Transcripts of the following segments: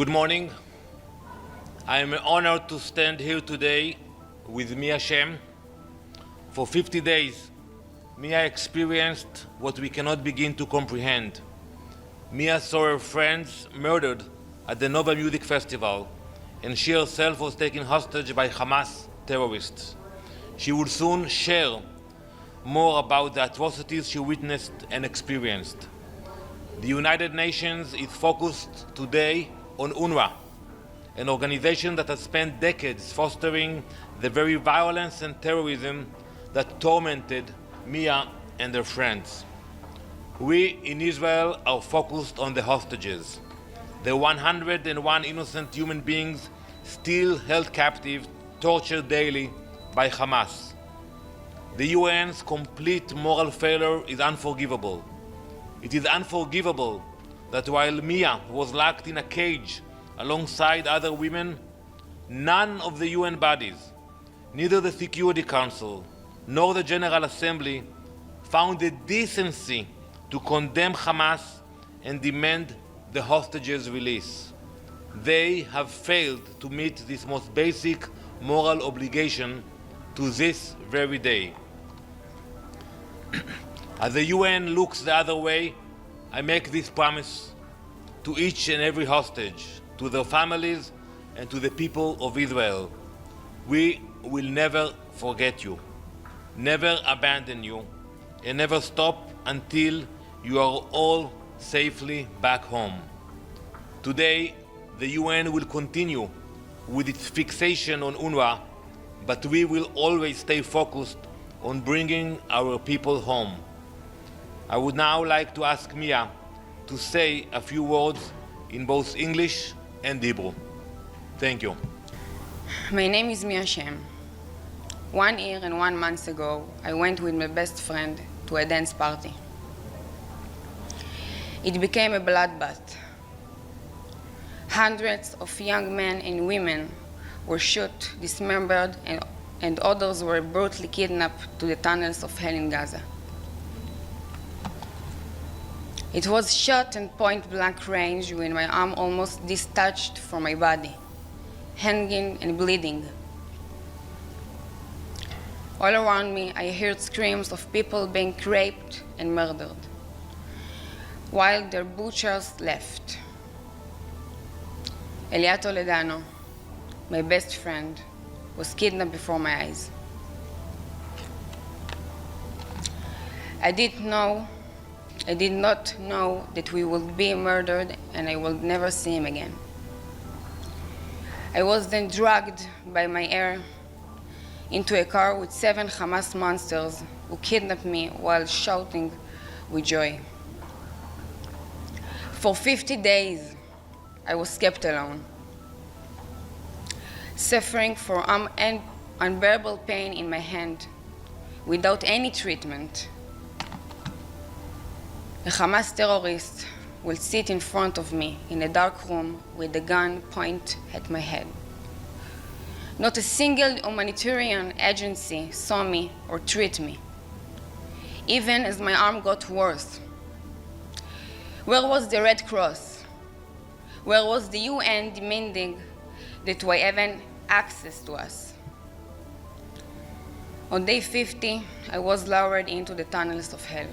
Good morning. I am honored to stand here today with Mia Schem. For 50 days, Mia experienced what we cannot begin to comprehend. Mia saw her friends murdered at the Nova Music Festival, and she herself was taken hostage by Hamas terrorists. She will soon share more about the atrocities she witnessed and experienced. The United Nations is focused today on UNRWA, an organization that has spent decades fostering the very violence and terrorism that tormented Mia and her friends. We in Israel are focused on the hostages, the 101 innocent human beings still held captive, tortured daily by Hamas. The UN's complete moral failure is unforgivable. It is unforgivable that while Mia was locked in a cage alongside other women, none of the UN bodies, neither the Security Council nor the General Assembly, found the decency to condemn Hamas and demand the hostages' release. They have failed to meet this most basic moral obligation to this very day. As the UN looks the other way, I make this promise to each and every hostage, to their families, and to the people of Israel. We will never forget you, never abandon you, and never stop until you are all safely back home. Today, the UN will continue with its fixation on UNRWA, but we will always stay focused on bringing our people home. I would now like to ask Mia to say a few words in both English and Hebrew. Thank you. My name is Mia Schem. 1 year and 1 month ago, I went with my best friend to a dance party. It became a bloodbath. Hundreds of young men and women were shot, dismembered, and others were brutally kidnapped to the tunnels of hell in Gaza. It was shot in point-blank range when my arm almost detached from my body, hanging and bleeding. All around me, I heard screams of people being raped and murdered, while their butchers left. Danon, my best friend, was kidnapped before my eyes. I did not know that we would be murdered and I would never see him again. I was then dragged by my hair into a car with 7 Hamas monsters who kidnapped me while shouting with joy. For 50 days, I was kept alone, suffering from unbearable pain in my hand without any treatment. A Hamas terrorist will sit in front of me in a dark room with a gun pointed at my head. Not a single humanitarian agency saw me or treated me, even as my arm got worse. Where was the Red Cross? Where was the UN demanding that we have access to us? On day 50, I was lowered into the tunnels of hell,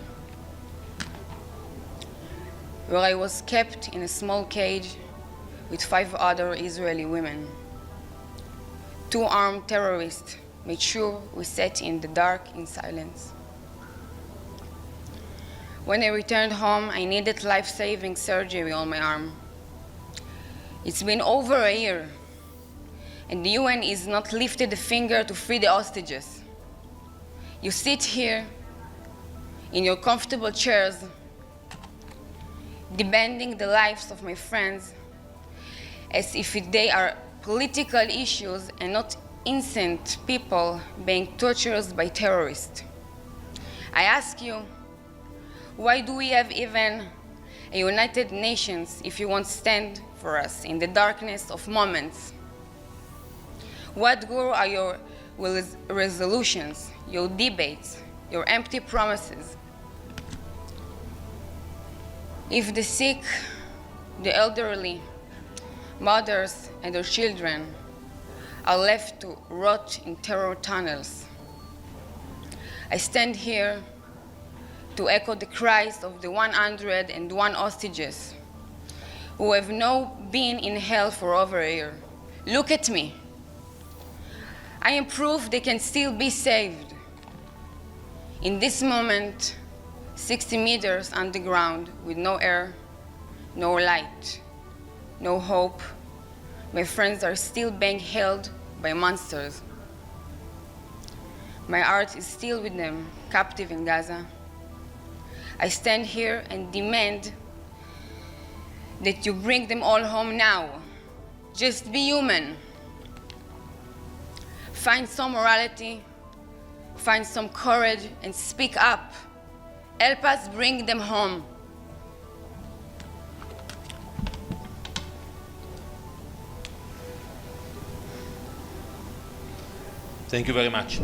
where I was kept in a small cage with 5 other Israeli women. 2 armed terrorists made sure we sat in the dark in silence. When I returned home, I needed life-saving surgery on my arm. It's been over a year, and the UN is not lifted a finger to free the hostages. You sit here in your comfortable chairs, demanding the lives of my friends as if they are political issues and not innocent people being tortured by terrorists. I ask you, why do we have even a United Nations if you won't stand for us in the darkness of moments? What good are your resolutions, your debates, your empty promises? If the sick, the elderly, Mothers and their children are left to rot in terror tunnels. I stand here to echo the cries of the 101 hostages who have now been in hell for over a year. Look at me. I am proof they can still be saved. In this moment, 60 meters underground with no air, no light, no hope, my friends are still being held by monsters. My heart is still with them, captive in Gaza. I stand here and demand that you bring them all home now. Just be human. Find some morality, find some courage, and speak up. Help us bring them home. Thank you very much.